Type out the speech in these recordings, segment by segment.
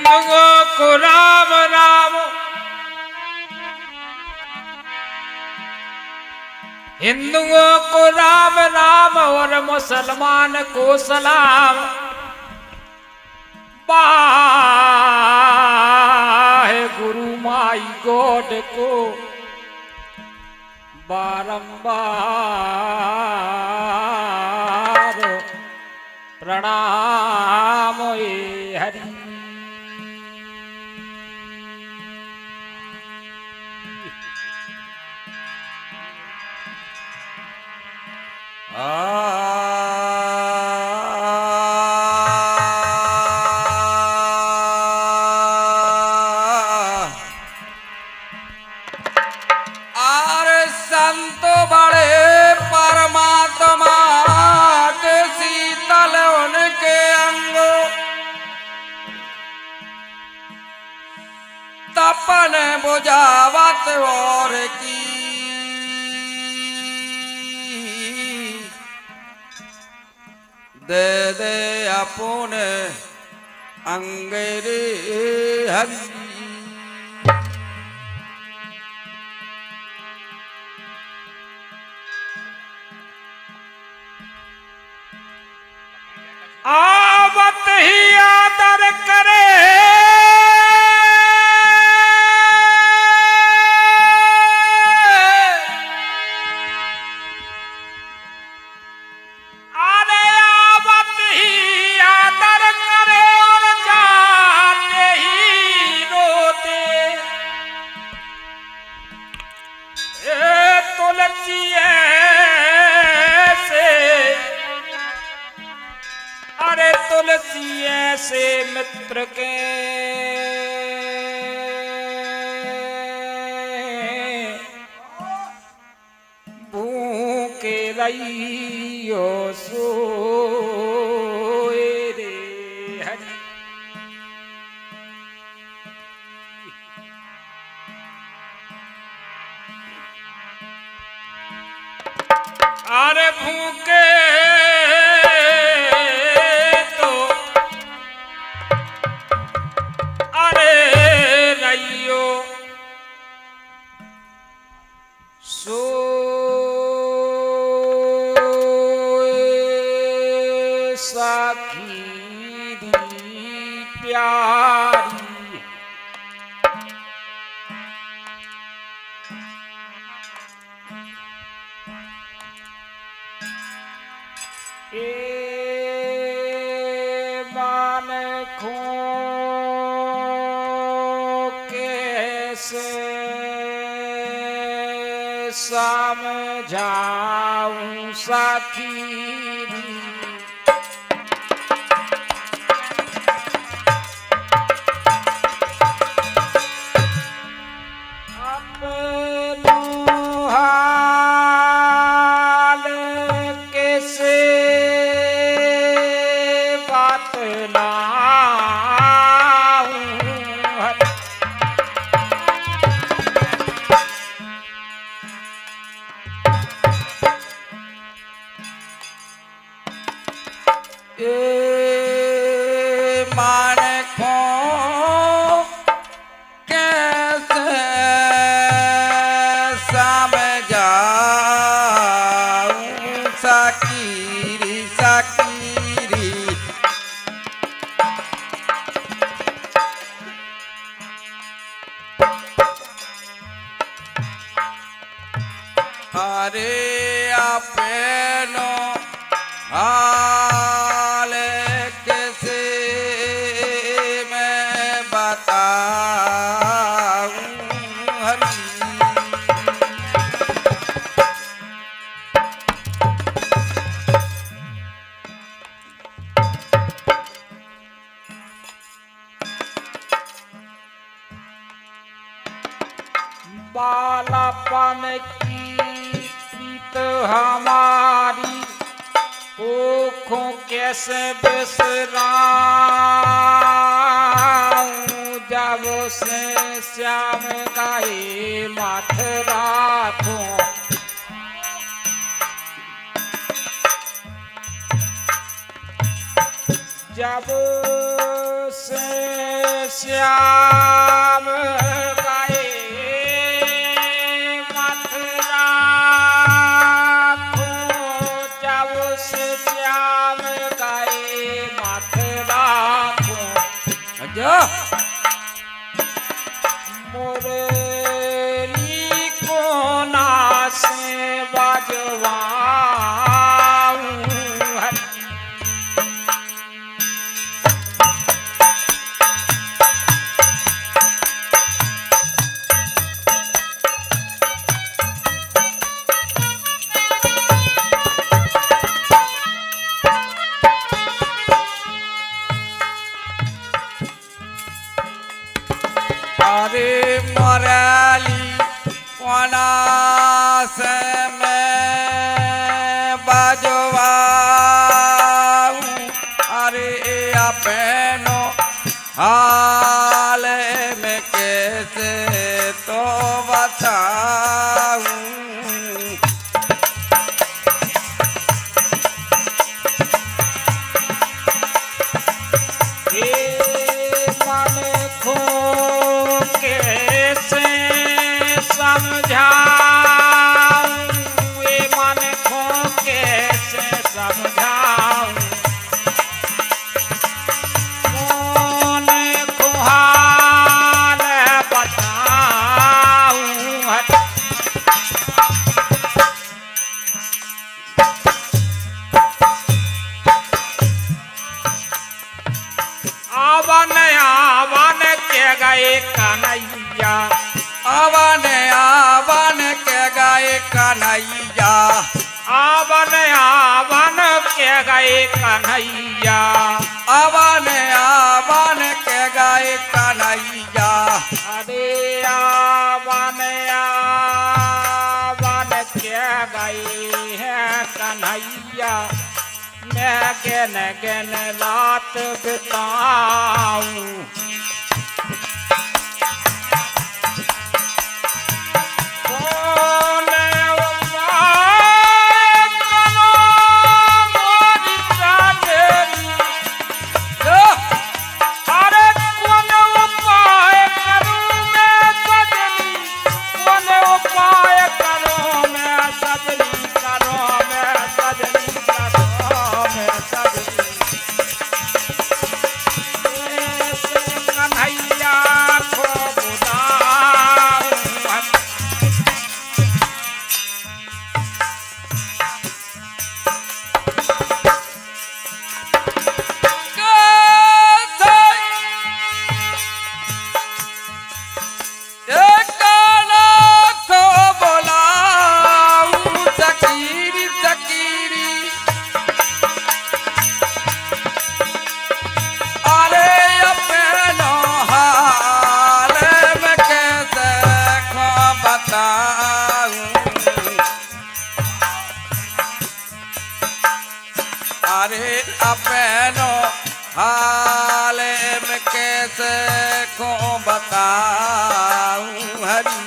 हिंदुओं को राम राम, हिंदुओं को राम राम और मुसलमान को सलाम। वाहे गुरु माई गॉड को बारंबार प्रणाम ए हरि। संत बड़े परमात्मा के शीतल उनके अंग, तपन बुझावत और की दे दे अपने अंगरे हरि। आवत ही आदर करे, अरे आवत ही आदर करे और जाते ही रोते। ए तुलसी ऐसे, अरे तुलसी ऐसे मित्र के भूखे रहियो सोए रे हरि। अरे भूखे साखी प्यारी। ए मान खो कैसे समझाऊं साखी। मान खो कैसे समझाऊं साकीरी साकीरी। अरे अपनो हाल कैसे मैं बताऊं हरि। बालापन की प्रीत हमारी ओखों कैसे बिसराऊं। जब से श्याम गाए माथ राखों, जब से श्याम गए मथुरा को, जब से श्याम गए मथुरा को, अच्छा मुरली को ना से बजवाऊं अरे मुरली कोना से मैं बजवाऊं, अरे अपनो हाल में कैसे तो बताऊं। समझाऊं ये मन को कैसे समझाऊं, कौन को हाल बताऊं। आवन आवन के गए कन्हैया, आवन आवन के गए कन्हैया, आवन आवन के गए कन्हैया, आवन आवन के गए कन्हैया। अरे आवन आवन के गए हैं कन्हैया, मैं गिन गिन रात बिताऊं। अरे अपनो हाल में कैसे को बताऊं हरी।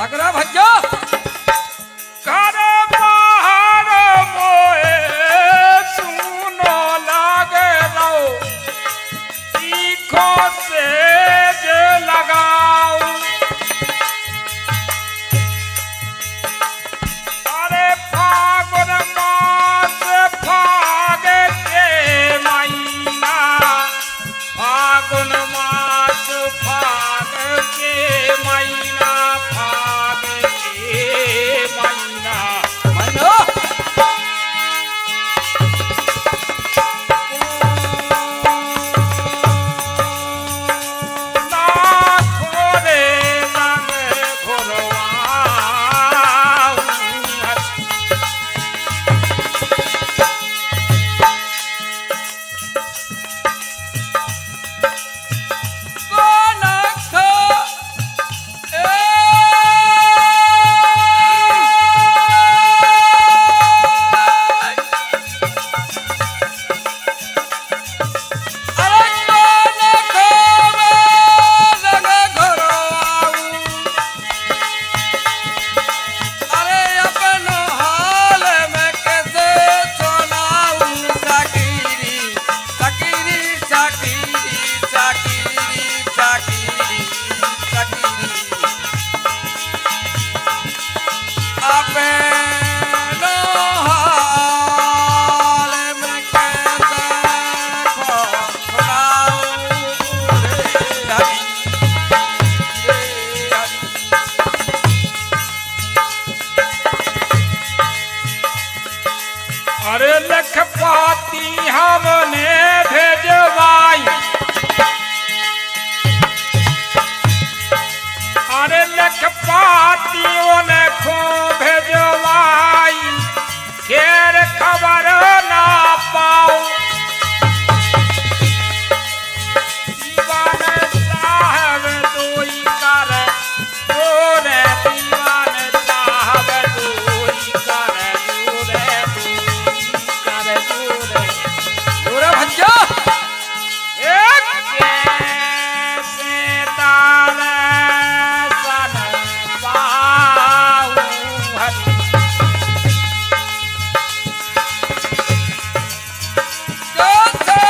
लग रहा भैया घर बाहर मोए सुनो लागे रो, तीखों से जे लगाऊं। अरे फागुन मास फागे के महीना, फागुन मास पाती हमने भेजवाई, अरे लिख पाती उनको भेजवाई, खैर खबर ना पाऊं। दीवान साहब दोई कर जोरे, दीवान साहब दोई कर जोरे, कर जोरे। जोरे भैया एक कैसे तारे सन पाऊं हरि। जोसे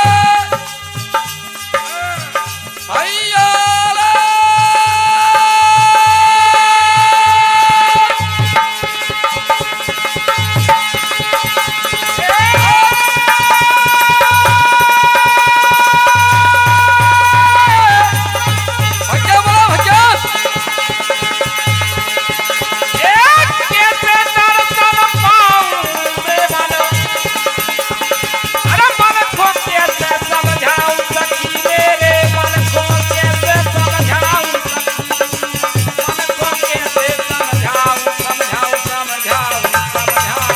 भैया भैया बोला भैया एक कैसे दर्शन पाऊं रे मन, अरे मन को कैसे समझाऊं सखी मेरे मन को कैसे समझाऊं सखी, मन को कैसे समझाऊं समझाऊं समझाऊं समझाऊं,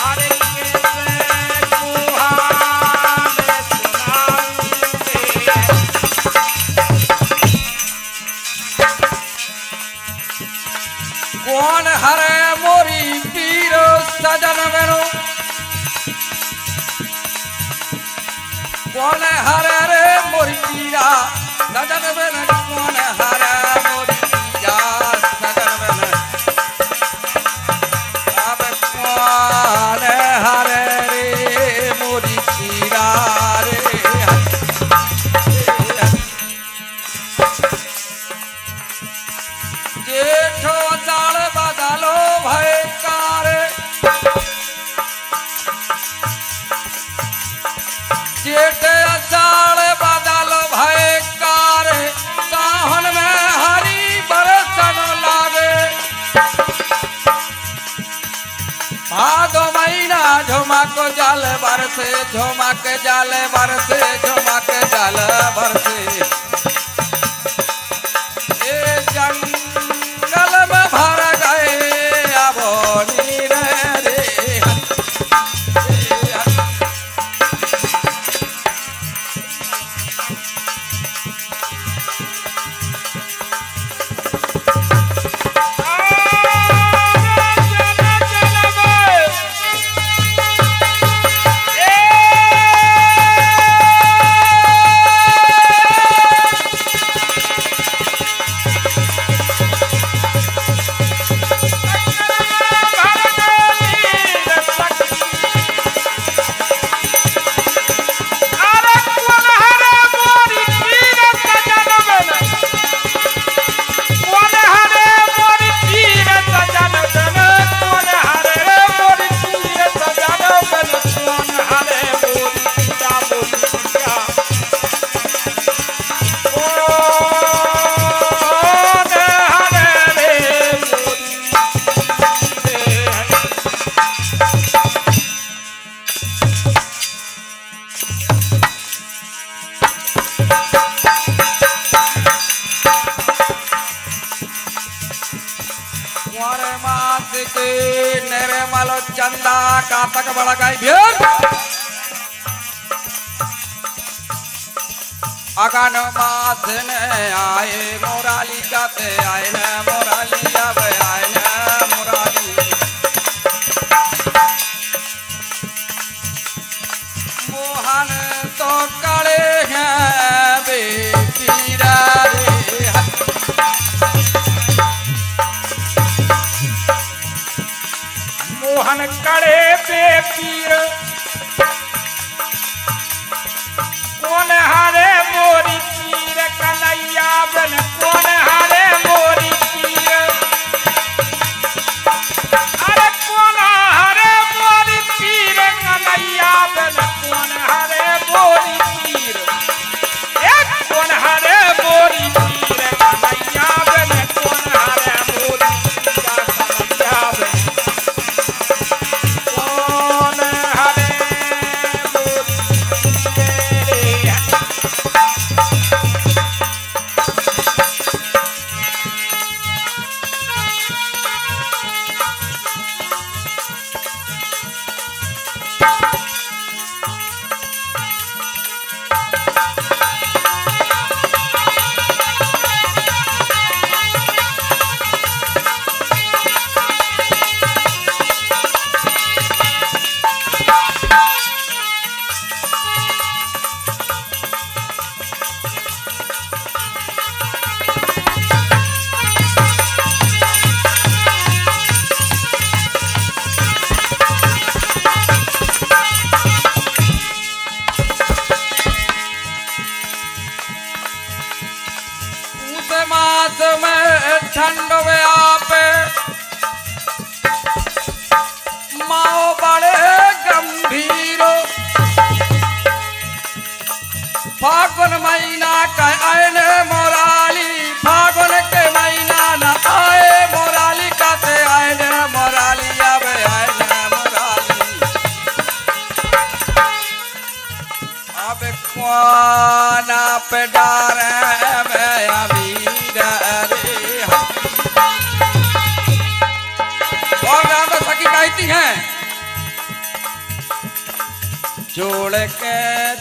अरे कैसे कुहाने सुनाऊं रे। कौन हरे मोरी पीर सजन मेरो, कौन हरे रे मोरी पीरा सजन मेरो, कौन हरे मोरी पीरा सजन मेरो, अब कौन हरे रे मोरी पीरा रे। जेठो चाल बदलो भयकार, जेठ चाल बदलो भयकार, सावन में हरी बरसन लागे, भादो महीना झुमक जल बरसे, झुमक जल बरसे, झुमक जल बरसे। ये जंगल में भर गए अब नीर रे। निर्मल चंदा कातक बड़ा गाय भेड़, अगन मास में आए मोराली काते आए न मोराली अब आए न मोराली। मोहन तो कड़े हैं बेपीरा रे। मोहन कड़े पे पीर, कौन हरे मोरी पीर कन्हैया बन, कौन हरे मोरी पीर, अरे कौन हरे मोरी पीर कन्हैया बन, कौन हरे मोरी पीर, एक कौन हरे मोरी पीर कन्हैया बन, कौन हरे मोरी पीर कन्हैया बन। मास में ठंड व्यापे माओ बड़े गंभीरो फागुन महीना का आयन मोराली फागुन के महीना न आए मोराली का ते आयन मोराली अब आयन मोराली अब कुआना पे डारे में अमीर रे और राधा सखी कहती हैं जोड़ के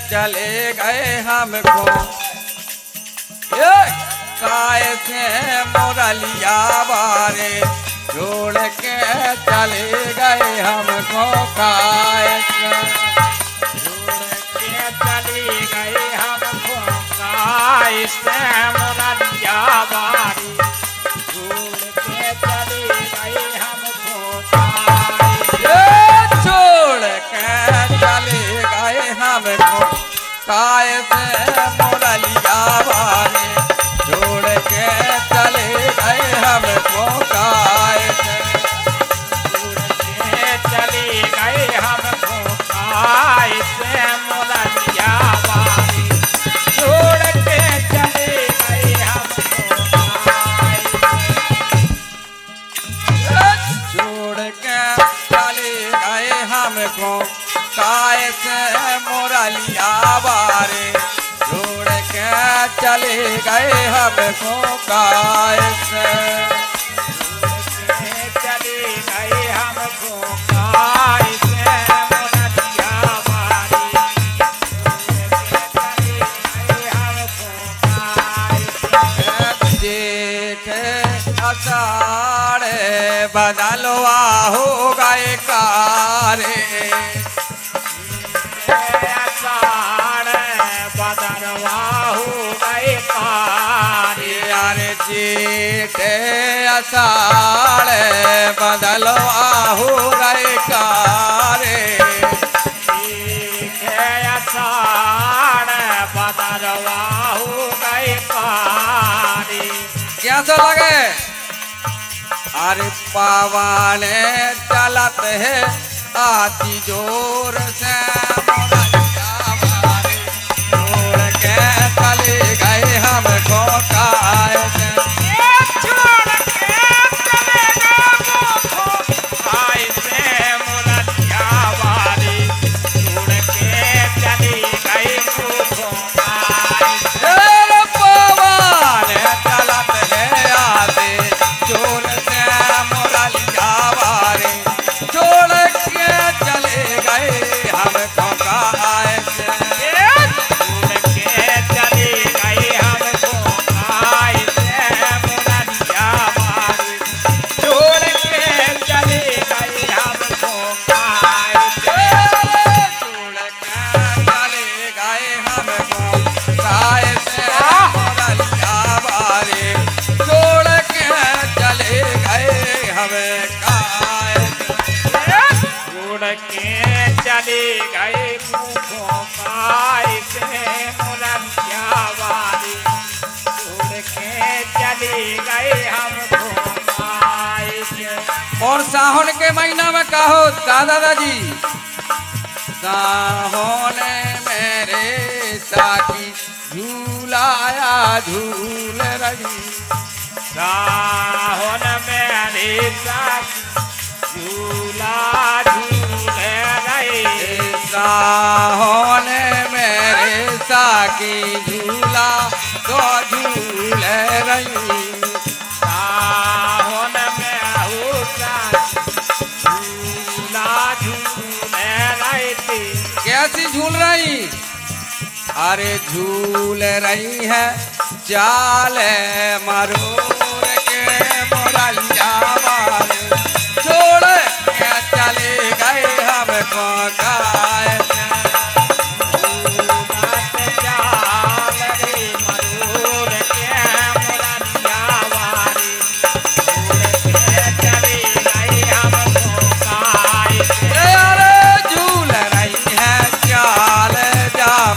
चले गए हमको काय से मोरलिया बारे जोड़ के चले गए हमको काय से के चली गई हमको काय से मोरलिया बारी छोड़ के चली गई हमको काय छोड़ के चले गए हमको काय से मोरलिया बारे छोड़ के चले गए हमको काय से चली गई हमको काय से मोरलिया बारी छोड़ के चली गई हमको काय छोड़ के चले गए हमको काय से मोरलिया बारे छोड़ के चले गए हमको काय से चली गई हमको काय से मोरलिया बारी चली गई हमको काय से जेठ अषाढ़ बदलवा हो गए कारे आषाढ़ बदलवा हो गए पारी यार जेठ अषाढ़ बदलवा हो गए कारे आषाढ़ बदलवा हो गए पारी कैसा लगे अरे पावन चलत है आती जोर से मोरलिया बारे छोड़ के चले गए हमको काय से छोड़ के चले गए काय से मोरलिया बारी छोड़ के चली गई हमको काय से तेरे पवन चलत है आते जोर से मोरलिया बारे छोड़ के चले गए हमको काय से छोड़ के चली गई हमको काय से मोरलिया बारी छोड़ के चली गई हमको काय से छोड़ के चले गए हमको काय से मोरलिया बारे छोड़ के चले गए हमें काय से छोड़ के चली गई हमको काय से मोरलिया बारी छोड़ के चली गई हमको काय से और सावन के महीना में कहो दादाजी सावन मेरे साकी झूलाया झूल रही सावन मेरी साकी झूला झूल रही सावन मेरे साकी झूला तो झूल रही सावन में झूला झूल रही थी कैसी झूल रही अरे झूल रही है चाल मरूर के मोरलिया बारे छोड़ के चले गए हमको काय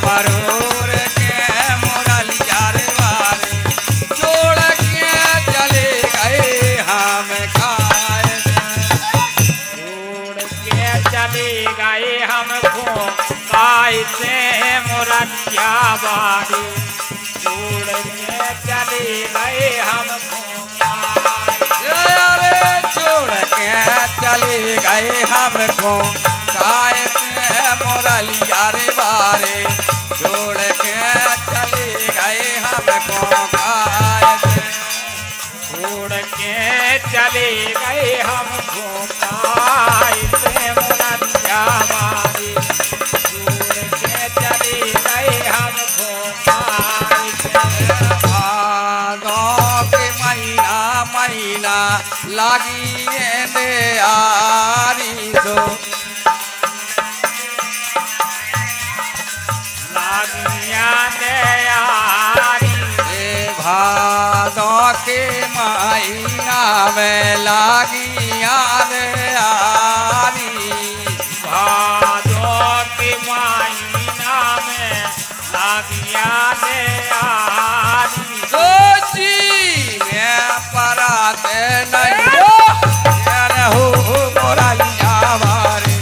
मरूर के मोरलिया रे वारे छोड़ ऐसे मुरतिया बारी छोड़ के चले गए हमको अरे छोड़ के चले गए हमको काय से मुरलिया रे बारे छोड़ के चले गए हमको काय से छोड़ के चले गए हमको ऐसे मुरतिया बारी छोड़ के चले गए हमको भादों के महीना लागी दे आरी दो लागिया ने यारी भादों के महीना में लागी दे आरी भादों के महीना में लागिया ने यारी सोची मैं पराते नहीं हो मोरलिया बारे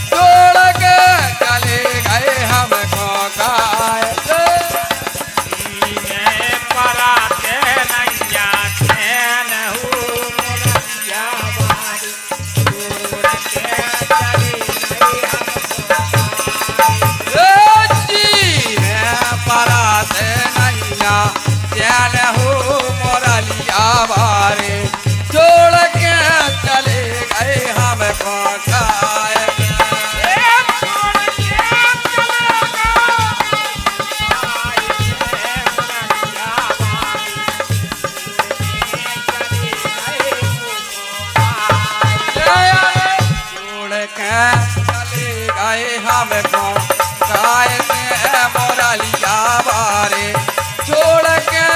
छोड़ के चले गए हमको काय से पराते नैया चैन हो मुरतिया बारी छोड़ के चली गई सोची मैं पराते नैया चैन हो मोरलिया बारे छोड़ के चले गए हमको काय छोड़ के चले गए हमको काय से मोरलिया बारे छोड़ के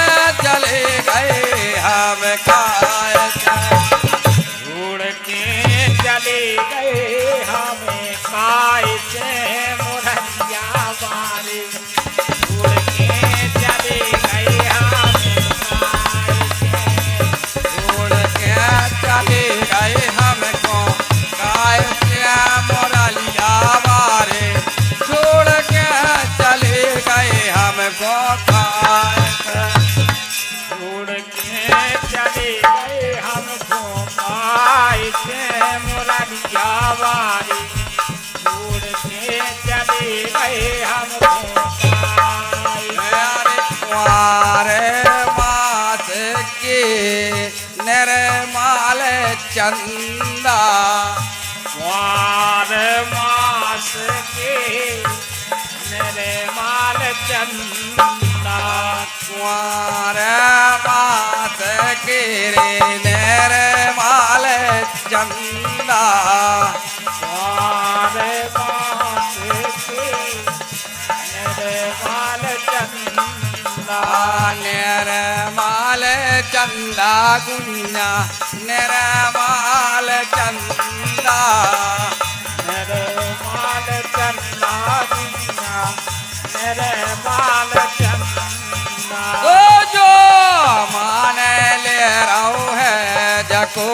चले गए हम काय से छोड़ के चले गए हमें काय से मुरतिया बारी छोड़ के चले गए हमें छोड़ के चले गए हमको काय से मोरलिया बारे छोड़ के चले गए हमको काय से छोड़ के चले गए हमको काय से मुरतिया बारी छोड़ के चले गए हमको अरे कुंवारे मास के निर्मल चंदा वार मास के मेरे माल चंदा कुंवारे मास के रे निर्मल चंदा वार मास के मेरे माल चंदा निर्मल चंदा गुंजा निर्मल चंदा मेरे माल चंदा दुनिया मेरे माल चंदा तो जो मान ले रहो है जको